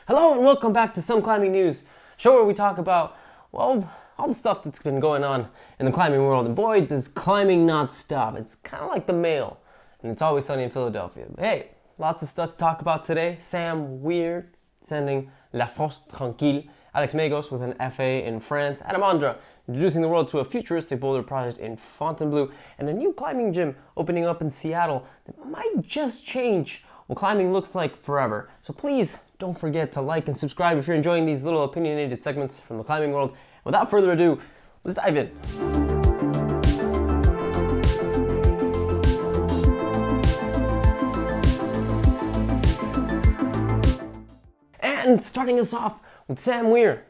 Hello and welcome back to Some Climbing News, show where we talk about, well, all the stuff that's been going on in the climbing world. And boy, does climbing not stop. It's kind of like the mail, and it's always sunny in Philadelphia. But hey, lots of stuff to talk about today. Sam Weir sending La Force Tranquille, Alex Megos with an FA in France, Adam Ondra introducing the world to a futuristic boulder project in Fontainebleau, and a new climbing gym opening up in Seattle that might just change what climbing looks like forever. So please don't forget to like and subscribe if you're enjoying these little opinionated segments from the climbing world. Without further ado, let's dive in. And starting us off with Sam Weir.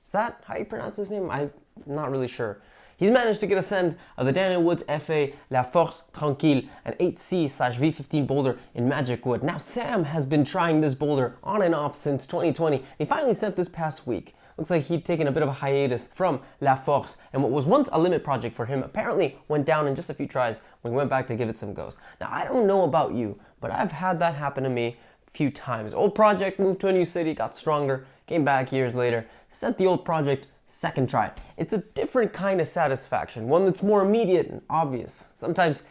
Is that how you pronounce his name? I'm not really sure. He's managed to get a send of the Daniel Woods FA La Force Tranquille, an 8C/V15 boulder in magic wood. Now Sam has been trying this boulder on and off since 2020. He finally sent this past week. Looks like he'd taken a bit of a hiatus from La Force, and what was once a limit project for him apparently went down in just a few tries when he went back to give it some goes. Now I don't know about you, but I've had that happen to me a few times. Old project, moved to a new city, got stronger, came back years later, sent the old project second try. It's a different kind of satisfaction, one that's more immediate and obvious. Sometimes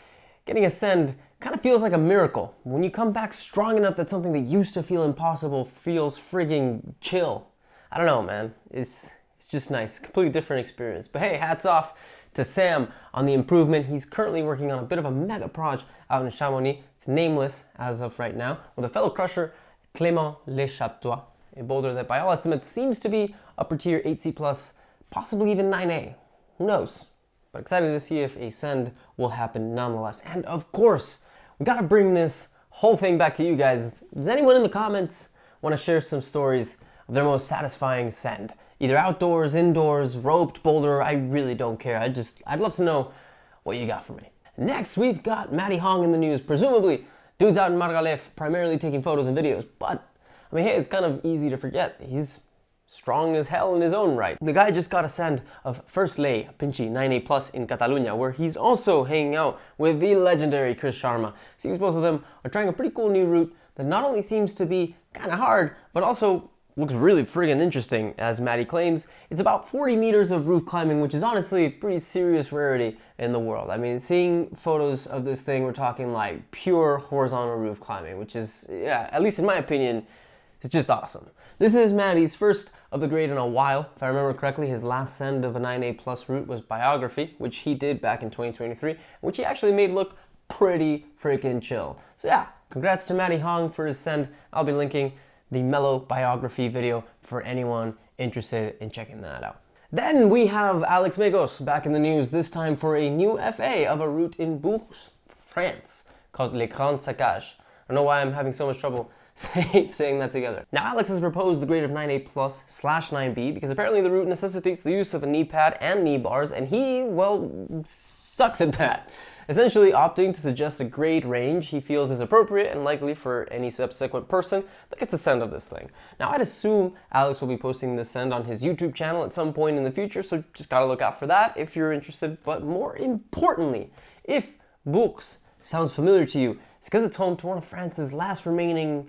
getting a send kind of feels like a miracle. When you come back strong enough that something that used to feel impossible feels frigging chill. I don't know, man. It's just nice. Completely different experience. But hey, hats off to Sam on the improvement. He's currently working on a bit of a mega project out in Chamonix. It's nameless as of right now, with a fellow crusher, Clément Lechaptois, a boulder that by all estimates seems to be upper tier 8C+, possibly even 9A. Who knows? But excited to see if a send will happen nonetheless. And of course, we gotta bring this whole thing back to you guys. Does anyone in the comments want to share some stories of their most satisfying send? Either outdoors, indoors, roped, boulder, I really don't care. I'd love to know what you got for me. Next, we've got Matty Hong in the news. Presumably, dude's out in Margalef, primarily taking photos and videos, but I mean, hey, it's kind of easy to forget. He's strong as hell in his own right. The guy just got a send of First Lay, Pinchy 9A+ in Catalunya, where he's also hanging out with the legendary Chris Sharma. Seems both of them are trying a pretty cool new route that not only seems to be kind of hard, but also looks really friggin' interesting, as Matty claims. It's about 40 meters of roof climbing, which is honestly a pretty serious rarity in the world. I mean, seeing photos of this thing, we're talking like pure horizontal roof climbing, which is, yeah, at least in my opinion, it's just awesome. This is Matty's first of the grade in a while. If I remember correctly, his last send of a 9A+ route was Biography, which he did back in 2023, which he actually made look pretty freaking chill. So yeah, congrats to Matty Hong for his send. I'll be linking the Mellow Biography video for anyone interested in checking that out. Then we have Alex Megos back in the news, this time for a new FA of a route in Bourges, France, called Les Grands Saccages. I don't know why I'm having so much trouble saying that together. Now Alex has proposed the grade of 9A+/9B because apparently the route necessitates the use of a knee pad and knee bars, and he, well, sucks at that. Essentially opting to suggest a grade range he feels is appropriate and likely for any subsequent person that gets a send of this thing. Now I'd assume Alex will be posting this send on his YouTube channel at some point in the future, so just gotta look out for that if you're interested. But more importantly, if Bourges sounds familiar to you, it's because it's home to one of France's last remaining,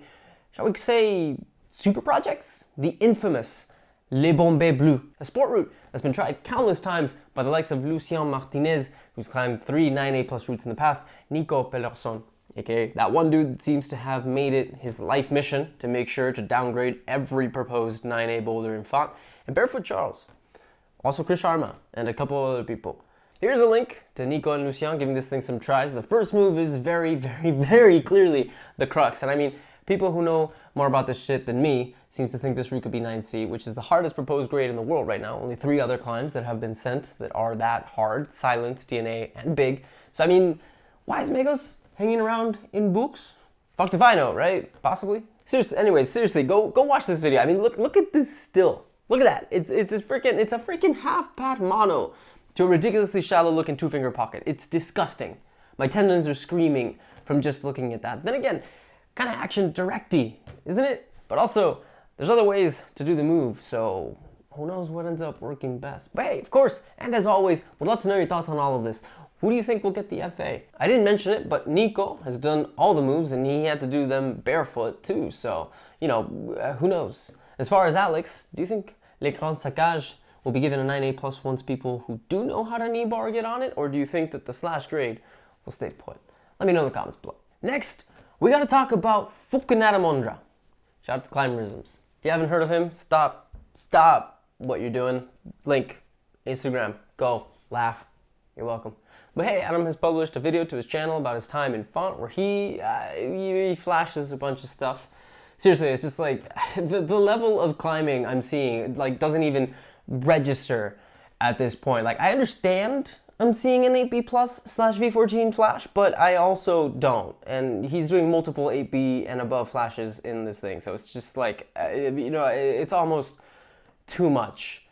shall we say, super projects? The infamous Les Bombes Bleus, a sport route that's been tried countless times by the likes of Lucien Martinez, who's climbed 3 9A+ routes in the past, Nico Pellerson, aka that one dude that seems to have made it his life mission to make sure to downgrade every proposed 9A boulder in Font, and Barefoot Charles, also Chris Sharma, and a couple other people. Here's a link to Nico and Lucien giving this thing some tries. The first move is very, very, very clearly the crux. And I mean, people who know more about this shit than me seems to think this route could be 9C, which is the hardest proposed grade in the world right now. Only 3 other climbs that have been sent that are that hard: Silence, DNA, and Big. So I mean, why is Megos hanging around in Bourges? Fucked if I know, right? Possibly. Seriously, go watch this video. I mean, look at this still. Look at that. It's a freaking half pad mono to a ridiculously shallow looking 2-finger pocket. It's disgusting. My tendons are screaming from just looking at that. Then again, kind of action directy, isn't it? But also, there's other ways to do the move, so who knows what ends up working best. But hey, of course, and as always, would love to know your thoughts on all of this. Who do you think will get the FA? I didn't mention it, but Nico has done all the moves and he had to do them barefoot too, so, you know, who knows? As far as Alex, do you think Les Grands Saccages will be given a 9A+ once people who do know how to knee bar get on it, or do you think that the slash grade will stay put? Let me know in the comments below. Next, we gotta talk about fucking Ondra. Shout out to Climberisms. If you haven't heard of him, stop what you're doing. Link, Instagram, go, laugh. You're welcome. But hey, Adam has published a video to his channel about his time in Font where he flashes a bunch of stuff. Seriously, it's just like the level of climbing I'm seeing like doesn't even register at this point. Like I understand I'm seeing an 8B+/V14 flash, but I also don't. And he's doing multiple 8B and above flashes in this thing. So it's just like, you know, it's almost too much.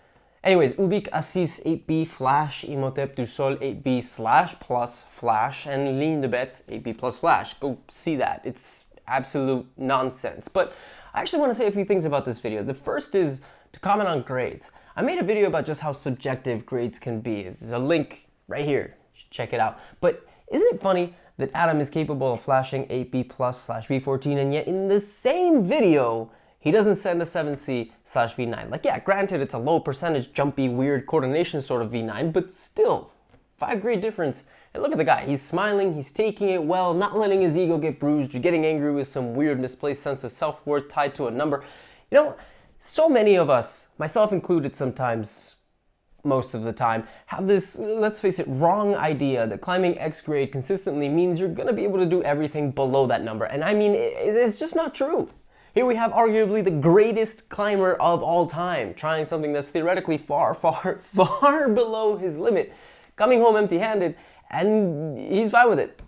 Anyways, Ubik Assis 8B flash, Imhotep du Sol 8B/ plus flash, and Ligne de Bête 8B+ flash. Go see that. It's absolute nonsense. But I actually want to say a few things about this video. The first is to comment on grades. I made a video about just how subjective grades can be. There's a link right here. You should check it out. But isn't it funny that Adam is capable of flashing 8B+/V14 and yet in the same video he doesn't send a 7C/V9. Like, yeah, granted, it's a low percentage, jumpy, weird coordination sort of V9, but still, 5 grade difference. And look at the guy, he's smiling, he's taking it well, not letting his ego get bruised, or getting angry with some weird misplaced sense of self-worth tied to a number. You know, so many of us, myself included sometimes, most of the time, have this, let's face it, wrong idea that climbing X grade consistently means you're gonna be able to do everything below that number. And I mean, it's just not true. Here we have arguably the greatest climber of all time, trying something that's theoretically far below his limit, coming home empty-handed, and he's fine with it.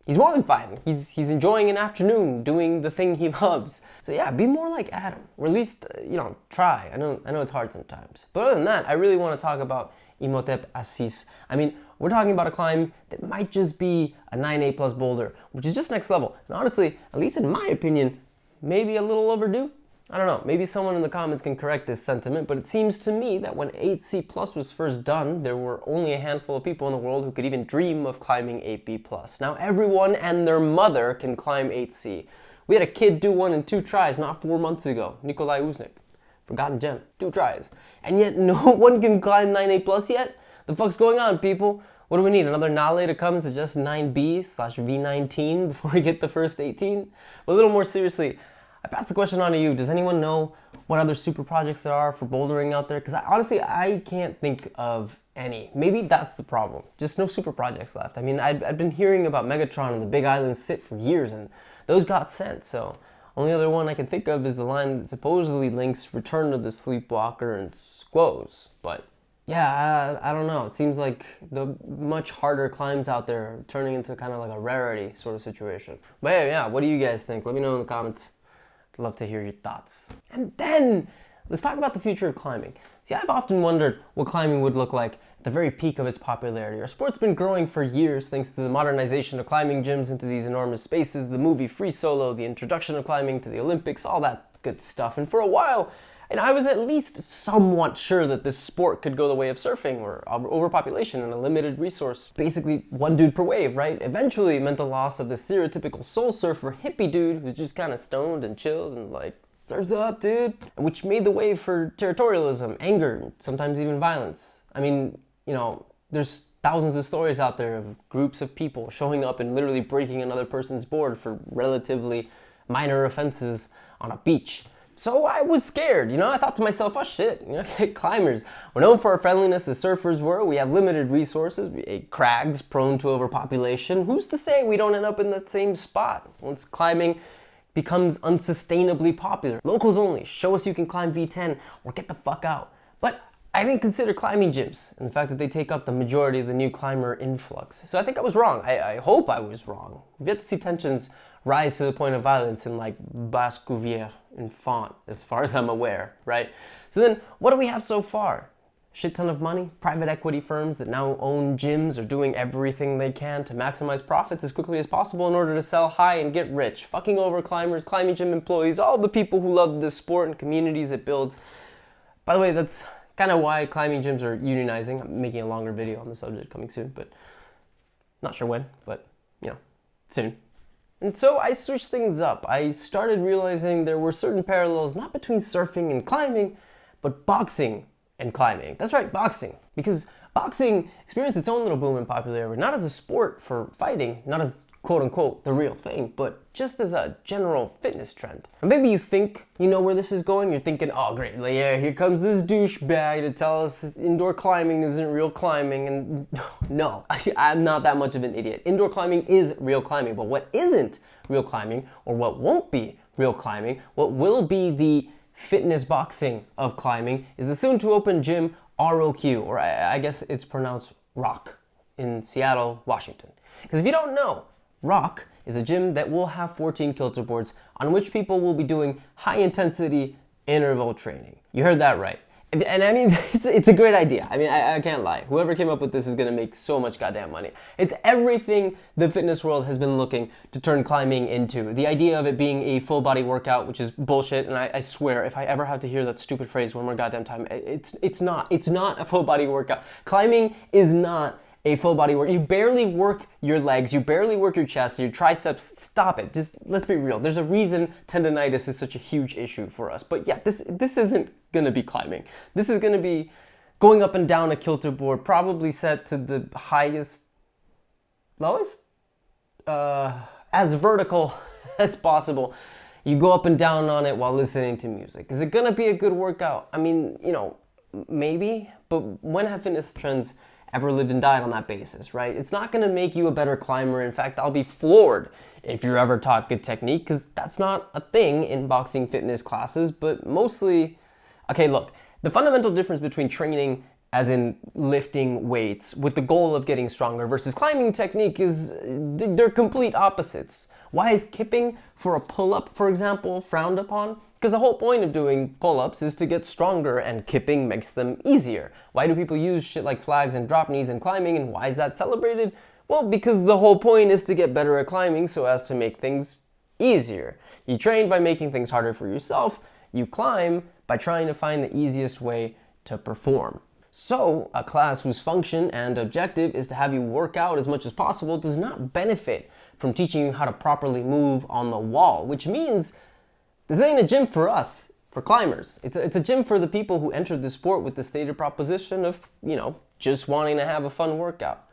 He's more than fine. He's enjoying an afternoon, doing the thing he loves. So yeah, be more like Adam, or at least, you know, try. I know it's hard sometimes. But other than that, I really want to talk about Imhotep Assis. I mean, we're talking about a climb that might just be a 9A+ boulder, which is just next level. And honestly, at least in my opinion, maybe a little overdue? I don't know, maybe someone in the comments can correct this sentiment, but it seems to me that when 8C+ was first done, there were only a handful of people in the world who could even dream of climbing 8B+. Now everyone and their mother can climb 8C. We had a kid do one in 2 tries not 4 months ago, Nikolai Uznik. Forgotten gem, 2 tries. And yet no one can climb 9A+ yet? The fuck's going on, people? What do we need, another Nale to come and suggest 9B/V19 before we get the first 18? But a little more seriously, I pass the question on to you. Does anyone know what other super projects there are for bouldering out there? Because honestly, I can't think of any. Maybe that's the problem. Just no super projects left. I mean, I've been hearing about Megatron and the Big Island Sit for years, and those got sent, so only other one I can think of is the line that supposedly links Return of the Sleepwalker and Squoze, but yeah, I don't know. It seems like the much harder climbs out there are turning into kind of like a rarity sort of situation. But yeah, what do you guys think? Let me know in the comments. I'd love to hear your thoughts. And then, let's talk about the future of climbing. See, I've often wondered what climbing would look like at the very peak of its popularity. Our sport's been growing for years thanks to the modernization of climbing gyms into these enormous spaces, the movie Free Solo, the introduction of climbing to the Olympics, all that good stuff. And for a while, and I was at least somewhat sure that this sport could go the way of surfing, or overpopulation and a limited resource. Basically, one dude per wave, right? Eventually, it meant the loss of the stereotypical soul surfer hippie dude who's just kind of stoned and chilled and like, surf's up, dude. Which made the way for territorialism, anger, sometimes even violence. I mean, you know, there's thousands of stories out there of groups of people showing up and literally breaking another person's board for relatively minor offenses on a beach. So I was scared, you know, I thought to myself, oh shit, you know, climbers, we're known for our friendliness as surfers were, we have limited resources, crags prone to overpopulation, who's to say we don't end up in that same spot once climbing becomes unsustainably popular? Locals only, show us you can climb V10 or get the fuck out. But I didn't consider climbing gyms and the fact that they take up the majority of the new climber influx. So I think I was wrong, I hope I was wrong. We've yet to see tensions rise to the point of violence in like Weir in Font, as far as I'm aware, right? So then, what do we have so far? Shit ton of money, private equity firms that now own gyms are doing everything they can to maximize profits as quickly as possible in order to sell high and get rich, fucking over climbers, climbing gym employees, all the people who love this sport and communities it builds. By the way, that's kind of why climbing gyms are unionizing. I'm making a longer video on the subject coming soon, but not sure when, but you know, soon. And so I switched things up. I started realizing there were certain parallels not between surfing and climbing, but boxing and climbing. That's right, boxing. Because boxing experienced its own little boom in popularity, not as a sport for fighting, not as quote unquote the real thing, but just as a general fitness trend. And maybe you think you know where this is going. You're thinking, oh great, like, yeah, here comes this douchebag to tell us indoor climbing isn't real climbing. And no, I'm not that much of an idiot. Indoor climbing is real climbing, but what isn't real climbing, or what won't be real climbing, what will be the fitness boxing of climbing, is the soon to open gym ROQ, or I guess it's pronounced Rock, in Seattle, Washington. Because if you don't know, Rock is a gym that will have 14 kilter boards on which people will be doing high intensity interval training. You heard that right. And I mean, it's a great idea. I mean, I can't lie. Whoever came up with this is gonna make so much goddamn money. It's everything the fitness world has been looking to turn climbing into. The idea of it being a full body workout, which is bullshit, and I swear, if I ever have to hear that stupid phrase one more goddamn time, it's not a full body workout. Climbing is not a full body work. You barely work your legs, you barely work your chest, your triceps. Stop it. Just let's be real. There's a reason tendonitis is such a huge issue for us. But yeah, this isn't gonna be climbing. This is gonna be going up and down a kilter board, probably set to the highest, lowest, as vertical as possible. You go up and down on it while listening to music. Is it gonna be a good workout? I mean, you know, maybe, but when have fitness trends ever lived and died on that basis, right? It's not gonna make you a better climber. In fact, I'll be floored if you're ever taught good technique, because that's not a thing in boxing fitness classes, but mostly, okay, look, the fundamental difference between training as in lifting weights with the goal of getting stronger versus climbing technique is they're complete opposites. Why is kipping for a pull-up, for example, frowned upon? Because the whole point of doing pull-ups is to get stronger, and kipping makes them easier. Why do people use shit like flags and drop knees in climbing, and why is that celebrated? Well, because the whole point is to get better at climbing so as to make things easier. You train by making things harder for yourself. You climb by trying to find the easiest way to perform. So, a class whose function and objective is to have you work out as much as possible does not benefit from teaching you how to properly move on the wall, which means this ain't a gym for us, for climbers. It's a gym for the people who entered the sport with the stated proposition of, you know, just wanting to have a fun workout.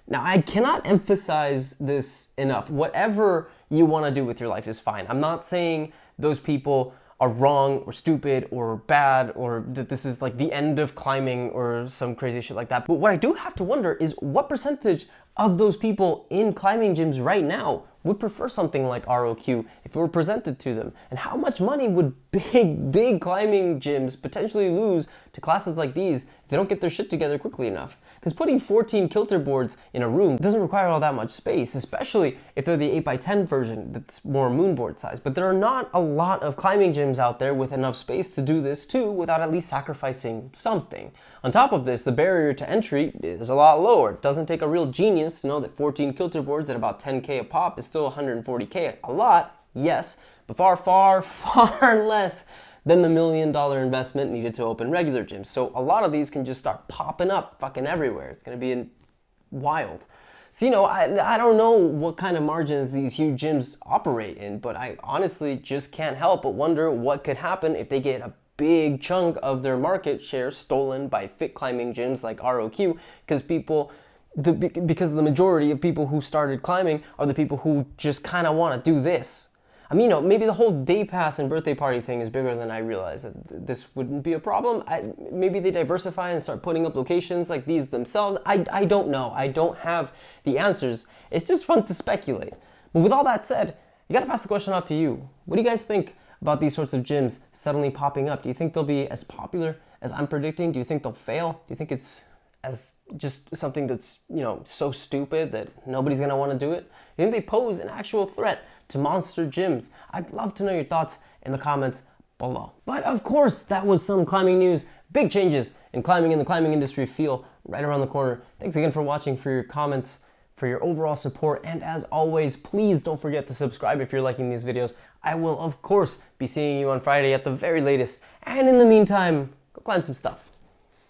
Now, I cannot emphasize this enough. Whatever you want to do with your life is fine. I'm not saying those people are wrong or stupid or bad, or that this is like the end of climbing or some crazy shit like that. But what I do have to wonder is what percentage of those people in climbing gyms right now would prefer something like ROQ if it were presented to them? And how much money would big climbing gyms potentially lose to classes like these if they don't get their shit together quickly enough? Because putting 14 kilter boards in a room doesn't require all that much space, especially if they're the 8x10 version that's more moonboard size. But there are not a lot of climbing gyms out there with enough space to do this too without at least sacrificing something. On top of this, the barrier to entry is a lot lower. It doesn't take a real genius to know that 14 kilter boards at about 10K a pop is still 140K. A lot, yes, but far less than the $1 million investment needed to open regular gyms. So a lot of these can just start popping up fucking everywhere. It's gonna be wild. So, you know, I don't know what kind of margins these huge gyms operate in, but I honestly just can't help but wonder what could happen if they get a big chunk of their market share stolen by fit climbing gyms like ROQ, because the majority of people who started climbing are the people who just kind of want to do this. I mean, you know, maybe the whole day pass and birthday party thing is bigger than I realized. That this wouldn't be a problem. Maybe they diversify and start putting up locations like these themselves. I don't know. I don't have the answers. It's just fun to speculate. But with all that said, you gotta pass the question off to you. What do you guys think about these sorts of gyms suddenly popping up? Do you think they'll be as popular as I'm predicting? Do you think they'll fail? Do you think it's as just something that's, you know, so stupid that nobody's gonna want to do it? Do you think they pose an actual threat to monster gyms? I'd love to know your thoughts in the comments below. But of course, that was some climbing news. Big changes in the climbing industry feel right around the corner. Thanks again for watching, for your comments, for your overall support, and as always, please don't forget to subscribe if you're liking these videos. I will, of course, be seeing you on Friday at the very latest. And in the meantime, go climb some stuff.